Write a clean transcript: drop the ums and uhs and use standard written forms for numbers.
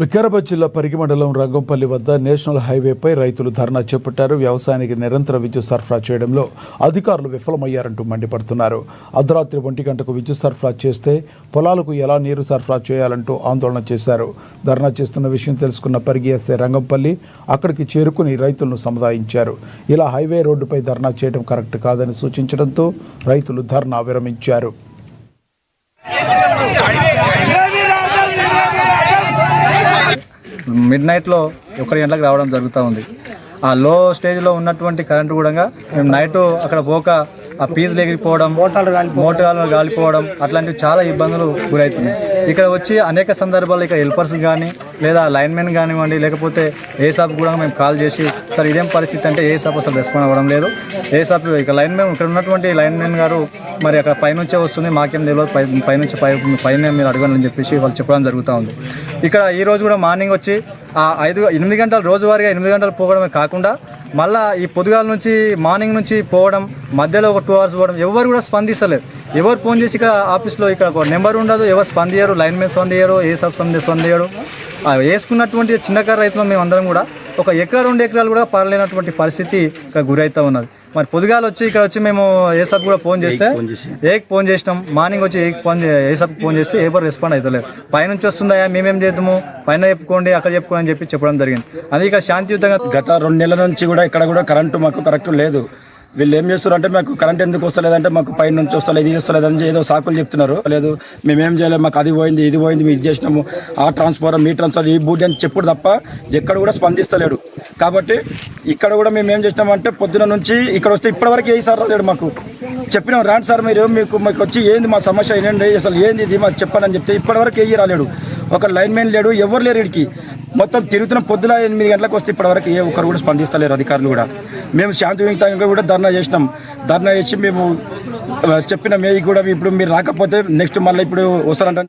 వికారాబాద్ జిల్లా పరిగి మండలం రంగంపల్లి వద్ద నేషనల్ హైవేపై రైతులు ధర్నా చేపట్టారు. వ్యవసాయానికి నిరంతర విద్యుత్ సరఫరా చేయడంలో అధికారులు విఫలమయ్యారంటూ మండిపడుతున్నారు. అర్ధరాత్రి 1 గంటకు విద్యుత్ సరఫరా చేస్తే పొలాలకు ఎలా నీరు సరఫరా చేయాలంటూ ఆందోళన చేశారు. ధర్నా చేస్తున్న విషయం తెలుసుకున్న పరిగి ఎస్ఐ రంగంపల్లి అక్కడికి చేరుకుని రైతులను సముదాయించారు. ఇలా హైవే రోడ్డుపై ధర్నా చేయడం కరెక్ట్ కాదని సూచించడంతో రైతులు ధర్నా విరమించారు. మిడ్ నైట్లో 1 గంటలకు రావడం జరుగుతూ ఉంది. ఆ లో స్టేజ్లో ఉన్నటువంటి కరెంటు కూడా మేము నైట్ అక్కడ పోక ఆ పీజులు ఎగిరిపోవడం, మోటార్లు గాలిపోవడం అట్లాంటివి చాలా ఇబ్బందులు గురవుతున్నాయి. ఇక్కడ వచ్చి అనేక సందర్భాలు ఇక్కడ హెల్పర్స్ కానీ లేదా లైన్మెన్ కానివ్వండి, లేకపోతే ఏసాప్ కూడా మేము కాల్ చేసి సార్ ఇదేం పరిస్థితి అంటే ఏసాప్ అసలు రెస్పాండ్ అవ్వడం లేదు. ఏసాప్ ఇక లైన్మెన్ ఇక్కడ ఉన్నటువంటి లైన్మెన్ గారు మరి అక్కడ పైనుంచే వస్తుంది, మాకేం తెలియదు, పైనుంచి పైన మీరు అడగండి అని చెప్పేసి వాళ్ళు చెప్పడం జరుగుతూ ఉంది. ఇక్కడ ఈరోజు కూడా మార్నింగ్ వచ్చి ఆ 8 గంటలు రోజువారీగా 8 గంటలు పోవడమే కాకుండా మళ్ళీ ఈ పొద్దుగాల నుంచి మార్నింగ్ నుంచి పోవడం, మధ్యలో ఒక 2 అవర్స్ పోవడం, ఎవరు కూడా స్పందిస్తలేదు. ఎవరు ఫోన్ చేసి ఇక్కడ ఆఫీస్లో ఇక్కడ ఒక నెంబర్ ఉండదు, ఎవరు స్పందించరు, లైన్మెన్ స్పందించరు, ఏసాప్ స్పందించడు. వేసుకున్నటువంటి చిన్నకారు రైతులు మేము అందరం కూడా 1 ఎకరా 2 ఎకరాలు కూడా పరలేనటువంటి పరిస్థితి ఇక్కడ గురవుతూ ఉన్నది. మరి పొద్దుగాలు వచ్చి ఇక్కడ వచ్చి మేము ఏసాప్ కూడా ఫోన్ చేస్తే ఫోన్ చేసినాం, మార్నింగ్ వచ్చి ఏసాప్ ఫోన్ చేస్తే ఎవరు రెస్పాండ్ అవుతలేదు. పైనుంచి వస్తుందా, మేమేం చేద్దాము, పైన చెప్పుకోండి అక్కడ చెప్పుకోండి అని చెప్పడం జరిగింది. అది ఇక్కడ శాంతియుతంగా గత 2 నెలల నుంచి కూడా ఇక్కడ కూడా కరెంటు మాకు కరెక్ట్ లేదు. వీళ్ళు ఏం చేస్తారు అంటే మాకు కరెంట్ ఎందుకు వస్తలేదంటే మాకు పైన నుంచి వస్తలేదు, ఇది వస్తలేదని ఏదో సాకులు చెప్తున్నారు. లేదు మేమేం చేయలేదు, మాకు అది పోయింది ఇది పోయింది, మేము ఇది చేసినాము, ఆ ట్రాన్స్ఫార్మర్ మీ ట్రాన్స్ఫర్ ఈ బూట్ అని చెప్పుడు తప్ప ఎక్కడ కూడా స్పందిస్తలేడు. కాబట్టి ఇక్కడ కూడా మేము ఏం చేసినామంటే పొద్దున నుంచి ఇక్కడ వస్తే ఇప్పటివరకు ఏ సార్ రాలేడు. మాకు చెప్పినాం రాండి సార్ మీరు మీకు వచ్చి ఏంది మా సమస్య ఏంటండి, అసలు ఏంది ఇది మాకు చెప్పాలని చెప్తే ఇప్పటివరకు ఏ రాలేడు. ఒక లైన్మెన్ లేడు, ఎవరు లేరు. ఇడికి మొత్తం తిరుగుతున్న పొద్దున 8 గంటలకు వస్తే ఇప్పటివరకు ఏ ఒక్కరు కూడా స్పందిస్తలేరు అధికారులు కూడా. మేము శాంతియుతంగా కూడా ధర్నా చేసినాం. ధర్నా చేసి మేము చెప్పిన మే కూడా ఇప్పుడు మీరు రాకపోతే నెక్స్ట్ మళ్ళీ ఇప్పుడు వస్తారంట.